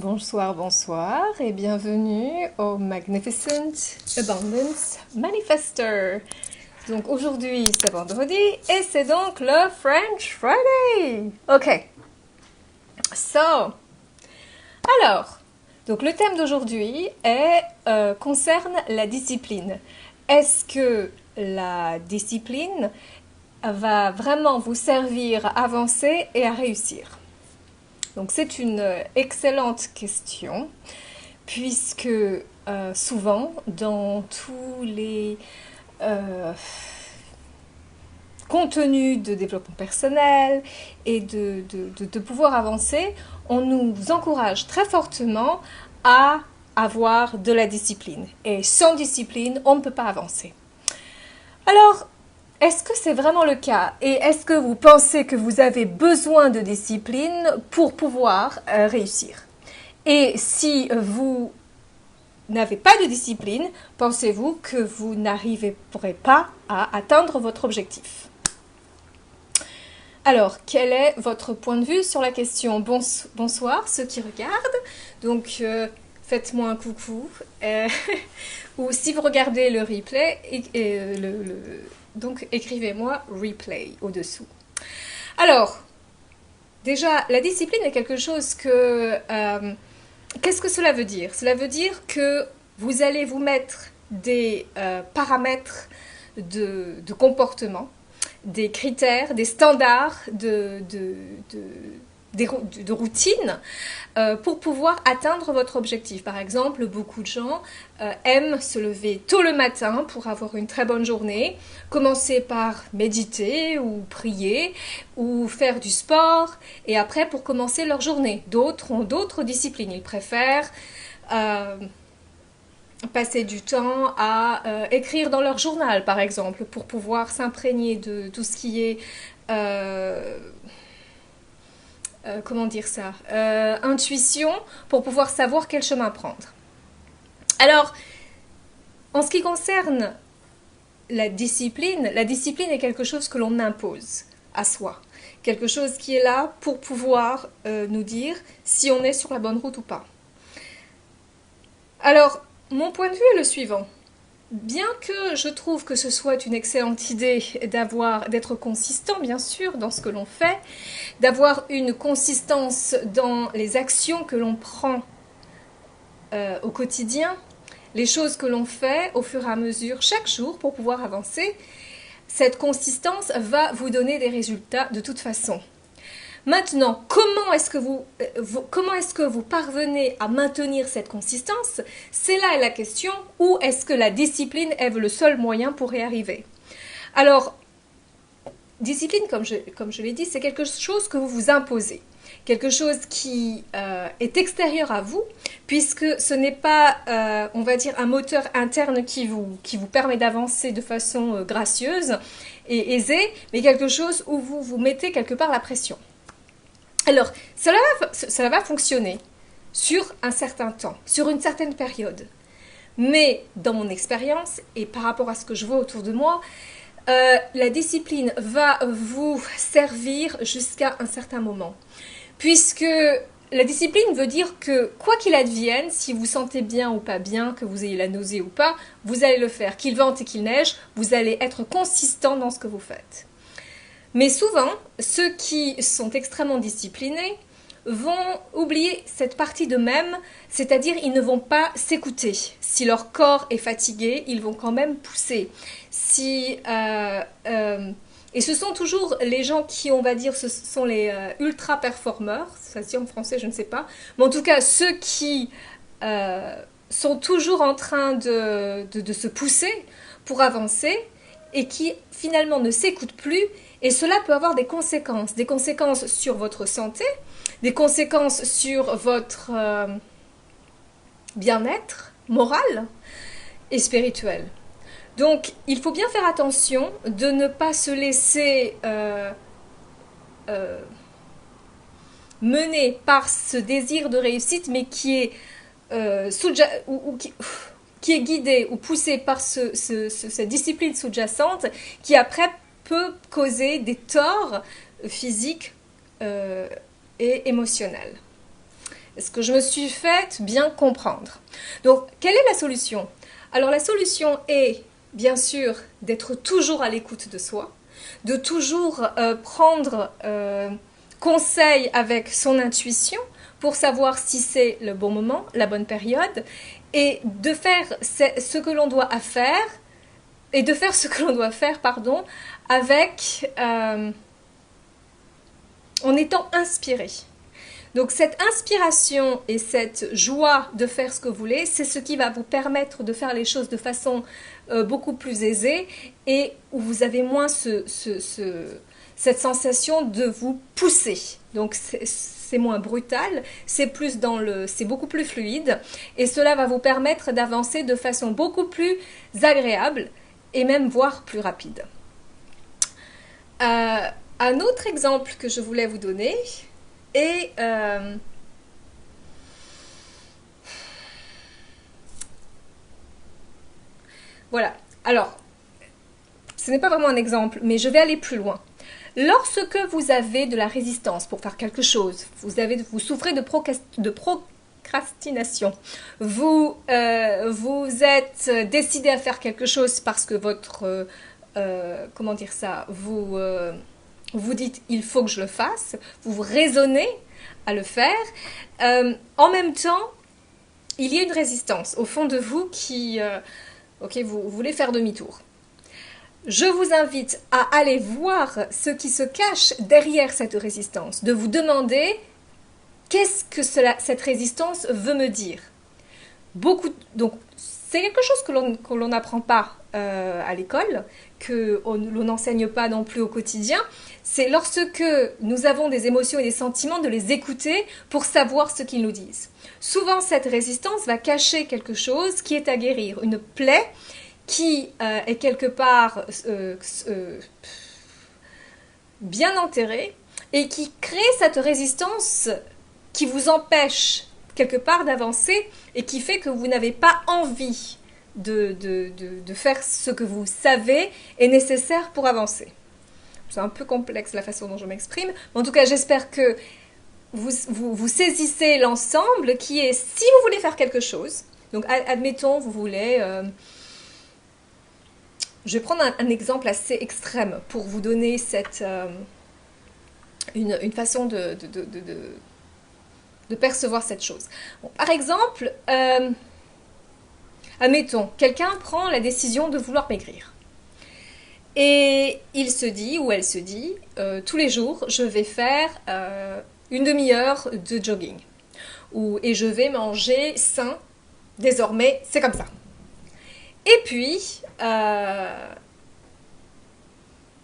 Bonsoir, bonsoir et bienvenue au Magnificent Abundance Manifester. Donc aujourd'hui c'est vendredi et c'est donc le French Friday. Ok, alors, donc le thème d'aujourd'hui concerne la discipline. Est-ce que la discipline va vraiment vous servir à avancer et à réussir? Donc c'est une excellente question, puisque souvent dans tous les contenus de développement personnel et de pouvoir avancer, on nous encourage très fortement à avoir de la discipline. Et sans discipline, on ne peut pas avancer. Alors, est-ce que c'est vraiment le cas? Et est-ce que vous pensez que vous avez besoin de discipline pour pouvoir réussir? Et si vous n'avez pas de discipline, pensez-vous que vous n'arriverez pas à atteindre votre objectif? Alors, quel est votre point de vue sur la question? Bonsoir ceux qui regardent. Donc, faites-moi un coucou. Ou si vous regardez le replay, donc écrivez-moi replay au-dessous. Alors, déjà, la discipline est quelque chose que... qu'est-ce que cela veut dire? Cela veut dire que vous allez vous mettre des paramètres de comportement, des critères, des standards de routine pour pouvoir atteindre votre objectif. Par exemple, beaucoup de gens aiment se lever tôt le matin pour avoir une très bonne journée, commencer par méditer ou prier ou faire du sport et après pour commencer leur journée. D'autres ont d'autres disciplines. Ils préfèrent passer du temps à écrire dans leur journal, par exemple, pour pouvoir s'imprégner de tout ce qui est comment dire ça, intuition, pour pouvoir savoir quel chemin prendre. Alors, en ce qui concerne la discipline est quelque chose que l'on impose à soi. Quelque chose qui est là pour pouvoir nous dire si on est sur la bonne route ou pas. Alors, mon point de vue est le suivant. Bien que je trouve que ce soit une excellente idée d'être consistant, bien sûr, dans ce que l'on fait, d'avoir une consistance dans les actions que l'on prend au quotidien, les choses que l'on fait au fur et à mesure, chaque jour, pour pouvoir avancer, cette consistance va vous donner des résultats de toute façon. Maintenant, comment est-ce que vous parvenez à maintenir cette consistance? C'est là la question, ou est-ce que la discipline est le seul moyen pour y arriver? Alors, discipline, comme je l'ai dit, c'est quelque chose que vous vous imposez. Quelque chose qui est extérieur à vous, puisque ce n'est pas, on va dire, un moteur interne qui vous permet d'avancer de façon gracieuse et aisée, mais quelque chose où vous vous mettez quelque part la pression. Alors, cela va fonctionner sur un certain temps, sur une certaine période. Mais dans mon expérience et par rapport à ce que je vois autour de moi, la discipline va vous servir jusqu'à un certain moment. Puisque la discipline veut dire que quoi qu'il advienne, si vous sentez bien ou pas bien, que vous ayez la nausée ou pas, vous allez le faire. Qu'il vente et qu'il neige, vous allez être consistant dans ce que vous faites. Mais souvent, ceux qui sont extrêmement disciplinés vont oublier cette partie d'eux-mêmes, c'est-à-dire ils ne vont pas s'écouter. Si leur corps est fatigué, ils vont quand même pousser. Et ce sont toujours les gens qui, on va dire, ce sont les ultra-performeurs, ça se dit en français, je ne sais pas, mais en tout cas ceux qui sont toujours en train de se pousser pour avancer et qui finalement ne s'écoutent plus. Et cela peut avoir des conséquences sur votre santé, des conséquences sur votre bien-être moral et spirituel. Donc, il faut bien faire attention de ne pas se laisser mener par ce désir de réussite, mais qui est qui est guidé ou poussé par cette discipline sous-jacente, qui après peut causer des torts physiques et émotionnels. Est-ce que je me suis fait bien comprendre? Donc, quelle est la solution? Alors, la solution est, bien sûr, d'être toujours à l'écoute de soi, de toujours prendre conseil avec son intuition pour savoir si c'est le bon moment, la bonne période, et de faire ce que l'on doit faire, pardon, avec en étant inspiré. Donc cette inspiration et cette joie de faire ce que vous voulez, c'est ce qui va vous permettre de faire les choses de façon beaucoup plus aisée et où vous avez moins cette sensation de vous pousser. Donc c'est moins brutal, c'est beaucoup plus fluide et cela va vous permettre d'avancer de façon beaucoup plus agréable et même voire plus rapide. Un autre exemple que je voulais vous donner est voilà. Alors, ce n'est pas vraiment un exemple, mais je vais aller plus loin. Lorsque vous avez de la résistance pour faire quelque chose, vous souffrez de procrastination, vous êtes décidé à faire quelque chose parce que votre, comment dire ça, vous dites il faut que je le fasse, vous raisonnez à le faire, en même temps, il y a une résistance au fond de vous qui, ok, vous voulez faire demi-tour. Je vous invite à aller voir ce qui se cache derrière cette résistance, de vous demander qu'est-ce que cette résistance veut me dire. Donc, c'est quelque chose que l'on n'apprend pas à l'école, que l'on n'enseigne pas non plus au quotidien. C'est lorsque nous avons des émotions et des sentiments de les écouter pour savoir ce qu'ils nous disent. Souvent, cette résistance va cacher quelque chose qui est à guérir, une plaie qui est quelque part bien enterrée et qui crée cette résistance qui vous empêche quelque part d'avancer et qui fait que vous n'avez pas envie de faire ce que vous savez est nécessaire pour avancer. C'est un peu complexe la façon dont je m'exprime, mais en tout cas j'espère que vous saisissez l'ensemble qui est si vous voulez faire quelque chose, donc admettons vous voulez... je vais prendre un exemple assez extrême pour vous donner une façon de percevoir cette chose. Bon, par exemple, admettons, quelqu'un prend la décision de vouloir maigrir. Et il se dit, ou elle se dit, tous les jours, je vais faire une demi-heure de jogging. Et je vais manger sain. Désormais, c'est comme ça. Et puis,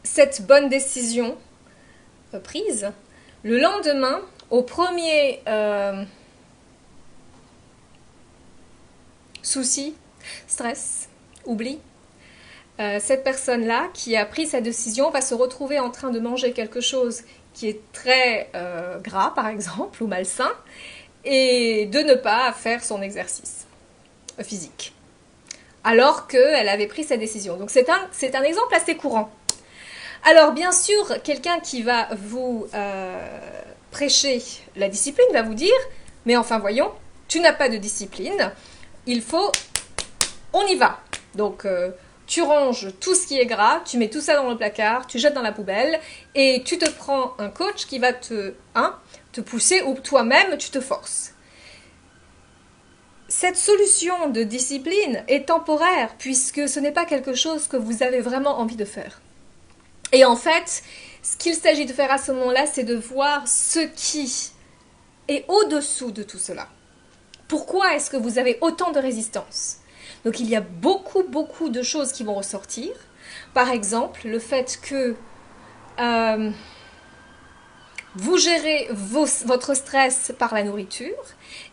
cette bonne décision prise, le lendemain, au premier souci, stress, oubli, cette personne-là qui a pris sa décision va se retrouver en train de manger quelque chose qui est très gras, par exemple, ou malsain, et de ne pas faire son exercice physique. Alors qu'elle avait pris sa décision. Donc c'est un exemple assez courant. Alors bien sûr, quelqu'un qui va vous prêcher la discipline va vous dire « Mais enfin voyons, tu n'as pas de discipline, on y va ». Donc tu ranges tout ce qui est gras, tu mets tout ça dans le placard, tu jettes dans la poubelle et tu te prends un coach qui va te pousser ou toi-même tu te forces. Cette solution de discipline est temporaire puisque ce n'est pas quelque chose que vous avez vraiment envie de faire. Et en fait, ce qu'il s'agit de faire à ce moment-là, c'est de voir ce qui est au-dessous de tout cela. Pourquoi est-ce que vous avez autant de résistance? Donc il y a beaucoup de choses qui vont ressortir. Par exemple, le fait que vous gérez votre stress par la nourriture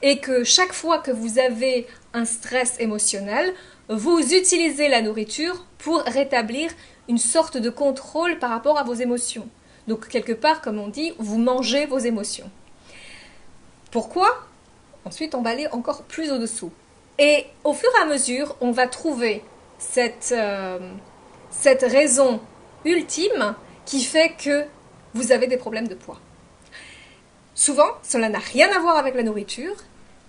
et que chaque fois que vous avez un stress émotionnel, vous utilisez la nourriture pour rétablir une sorte de contrôle par rapport à vos émotions. Donc quelque part, comme on dit, vous mangez vos émotions. Pourquoi? Ensuite, on va aller encore plus au-dessous. Et au fur et à mesure, on va trouver cette raison ultime qui fait que vous avez des problèmes de poids. Souvent, cela n'a rien à voir avec la nourriture,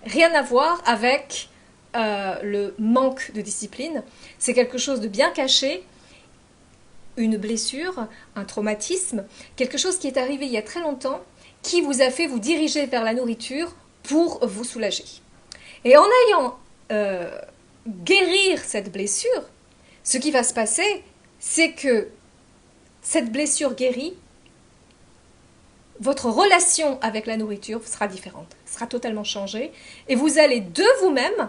rien à voir avec le manque de discipline. C'est quelque chose de bien caché, une blessure, un traumatisme, quelque chose qui est arrivé il y a très longtemps, qui vous a fait vous diriger vers la nourriture pour vous soulager. Et en ayant guérir cette blessure, ce qui va se passer, c'est que cette blessure guérie, votre relation avec la nourriture sera différente, sera totalement changée, et vous allez de vous-même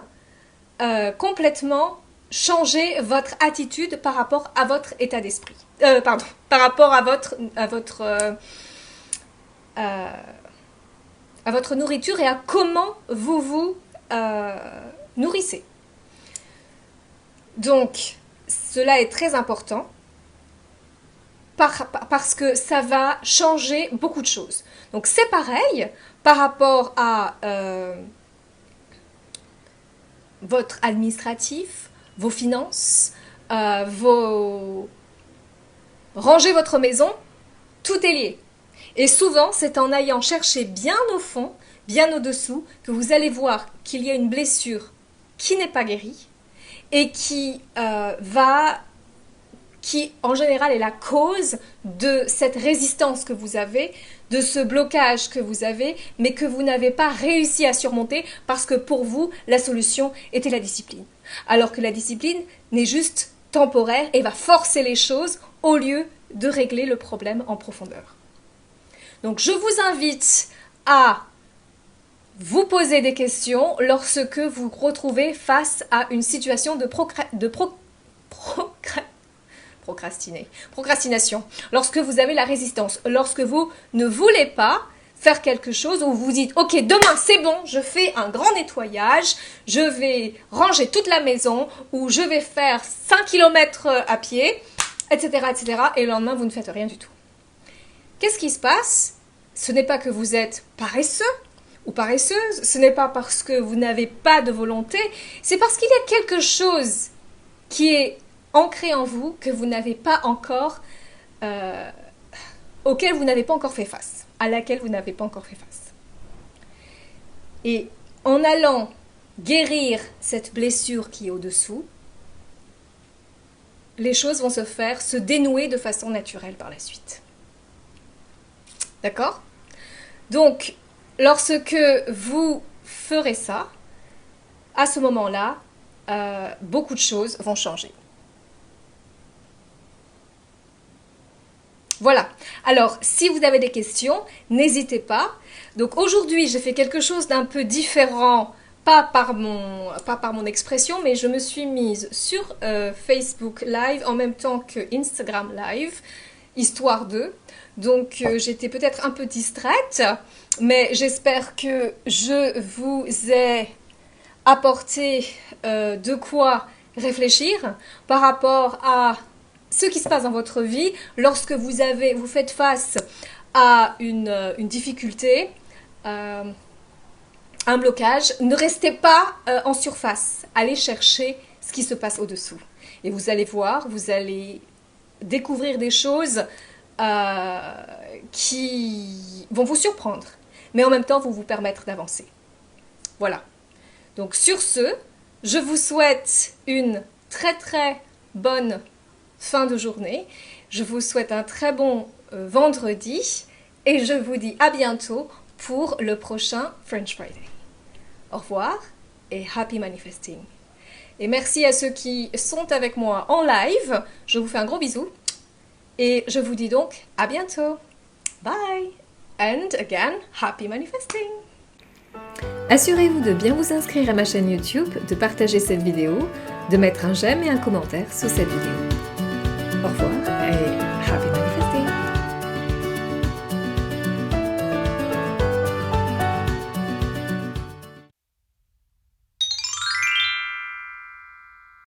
complètement changer votre attitude par rapport à votre état d'esprit. Par rapport à votre nourriture et à comment vous vous nourrissez. Donc, cela est très important parce que ça va changer beaucoup de choses. Donc, c'est pareil par rapport à votre administratif, vos finances, ranger votre maison, tout est lié. Et souvent, c'est en ayant cherché bien au fond, bien au-dessous, que vous allez voir qu'il y a une blessure qui n'est pas guérie et qui en général est la cause de cette résistance que vous avez, de ce blocage que vous avez, mais que vous n'avez pas réussi à surmonter parce que pour vous, la solution était la discipline. Alors que la discipline n'est juste temporaire et va forcer les choses au lieu de régler le problème en profondeur. Donc je vous invite à vous poser des questions lorsque vous vous retrouvez face à une situation de procrastination, lorsque vous avez la résistance, lorsque vous ne voulez pas faire quelque chose où vous vous dites « Ok, demain c'est bon, je fais un grand nettoyage, je vais ranger toute la maison ou je vais faire 5 km à pied, etc. etc. » et le lendemain vous ne faites rien du tout. Qu'est-ce qui se passe? Ce n'est pas que vous êtes paresseux ou paresseuse, ce n'est pas parce que vous n'avez pas de volonté, c'est parce qu'il y a quelque chose qui est ancré en vous que vous n'avez pas encore, auquel vous n'avez pas encore fait face, à laquelle vous n'avez pas encore fait face. Et en allant guérir cette blessure qui est au-dessous, les choses vont se dénouer de façon naturelle par la suite. D'accord? Donc, lorsque vous ferez ça, à ce moment-là, beaucoup de choses vont changer. Voilà. Alors, si vous avez des questions, n'hésitez pas. Donc, aujourd'hui, j'ai fait quelque chose d'un peu différent, pas par mon expression, mais je me suis mise sur Facebook Live en même temps que Instagram Live, histoire d'eux. Donc, j'étais peut-être un peu distraite, mais j'espère que je vous ai apporté de quoi réfléchir par rapport à ce qui se passe dans votre vie lorsque vous faites face à une difficulté, un blocage. Ne restez pas en surface, allez chercher ce qui se passe au-dessous. Et vous allez voir, vous allez découvrir des choses qui vont vous surprendre, mais en même temps vont vous permettre d'avancer. Voilà. Donc sur ce, je vous souhaite une très très bonne fin de journée. Je vous souhaite un très bon vendredi et je vous dis à bientôt pour le prochain French Friday. Au revoir et happy manifesting. Et merci à ceux qui sont avec moi en live. Je vous fais un gros bisou et je vous dis donc à bientôt. Bye and again happy manifesting. Assurez-vous de bien vous inscrire à ma chaîne YouTube, de partager cette vidéo, de mettre un j'aime et un commentaire sous cette vidéo.